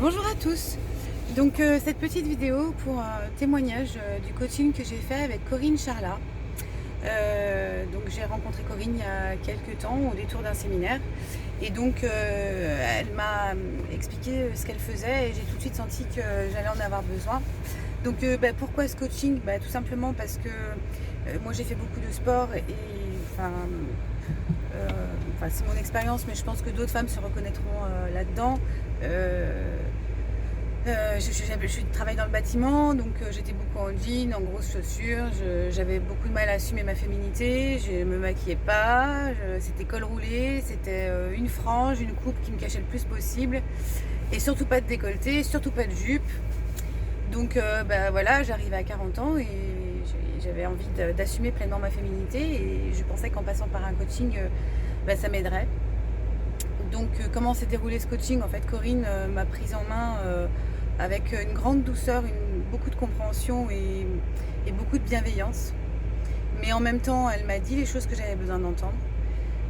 Bonjour à tous. Donc cette petite vidéo pour un témoignage du coaching que j'ai fait avec Corinne Charlat. Donc j'ai rencontré Corinne il y a quelques temps au détour d'un séminaire et donc elle m'a expliqué ce qu'elle faisait et j'ai tout de suite senti que j'allais en avoir besoin. Donc pourquoi ce coaching? Tout simplement parce que moi j'ai fait beaucoup de sport et enfin euh, c'est mon expérience, mais je pense que d'autres femmes se reconnaîtront là-dedans. Je travaille dans le bâtiment, donc j'étais beaucoup en jean, en grosses chaussures. J'avais beaucoup de mal à assumer ma féminité. Je me maquillais pas. C'était col roulé, c'était une frange, une coupe qui me cachait le plus possible, et surtout pas de décolleté, surtout pas de jupe. Donc voilà, j'arrivais à 40 ans et j'avais envie d'assumer pleinement ma féminité, et je pensais qu'en passant par un coaching, ça m'aiderait. Donc comment s'est déroulé ce coaching? En fait, Corinne m'a prise en main avec une grande douceur, beaucoup de compréhension et beaucoup de bienveillance. Mais en même temps, elle m'a dit les choses que j'avais besoin d'entendre.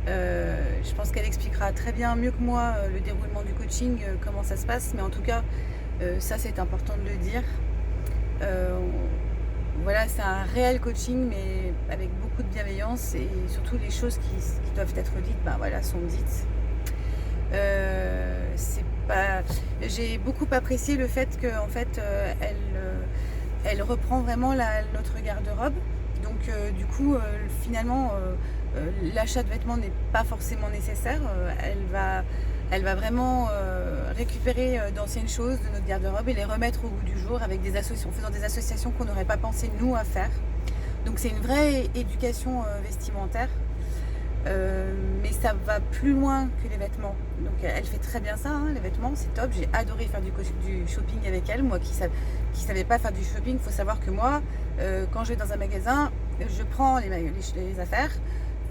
Je pense qu'elle expliquera très bien, mieux que moi, le déroulement du coaching, comment ça se passe. Mais en tout cas, ça c'est important de le dire. Voilà, c'est un réel coaching, mais avec beaucoup de bienveillance, et surtout les choses qui doivent être dites, sont dites. J'ai beaucoup apprécié le fait qu'en fait elle reprend vraiment notre garde-robe. Donc du coup finalement l'achat de vêtements n'est pas forcément nécessaire. Elle va vraiment récupérer d'anciennes choses de notre garde-robe et les remettre au goût du jour avec en faisant des associations qu'on n'aurait pas pensé nous à faire. Donc c'est une vraie éducation vestimentaire. Mais ça va plus loin que les vêtements. Donc elle fait très bien ça, hein, les vêtements, c'est top. J'ai adoré faire du shopping avec elle. Moi qui savais pas faire du shopping, il faut savoir que moi, quand je vais dans un magasin, je prends les affaires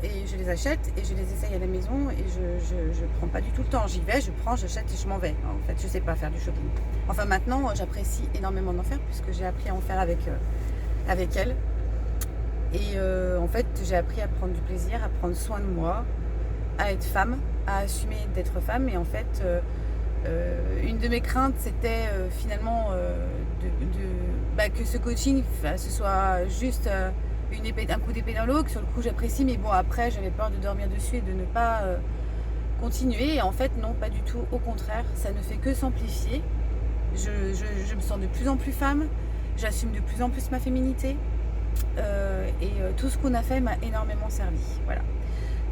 et je les achète et je les essaye à la maison, et je prends pas du tout le temps. J'y vais, je prends, j'achète et je m'en vais. En fait, je sais pas faire du shopping. Enfin maintenant, j'apprécie énormément d'en faire puisque j'ai appris à en faire avec elle. Et en fait, j'ai appris à prendre du plaisir, à prendre soin de moi, à être femme, à assumer d'être femme. Et en fait, une de mes craintes, c'était finalement que ce coaching, ce soit juste un coup d'épée dans l'eau, que sur le coup j'apprécie, mais bon, après j'avais peur de dormir dessus et de ne pas continuer. Et en fait, non, pas du tout. Au contraire, ça ne fait que s'amplifier. Je me sens de plus en plus femme, j'assume de plus en plus ma féminité. Tout ce qu'on a fait m'a énormément servi. Voilà.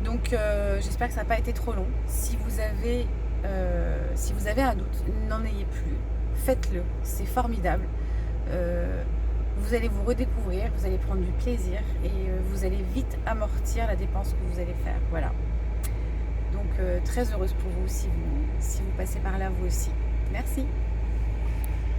Donc j'espère que ça n'a pas été trop long. Si vous avez un doute, n'en ayez plus. Faites-le, c'est formidable. Vous allez vous redécouvrir, vous allez prendre du plaisir et vous allez vite amortir la dépense que vous allez faire. Voilà. Donc très heureuse pour vous si vous passez par là vous aussi. Merci.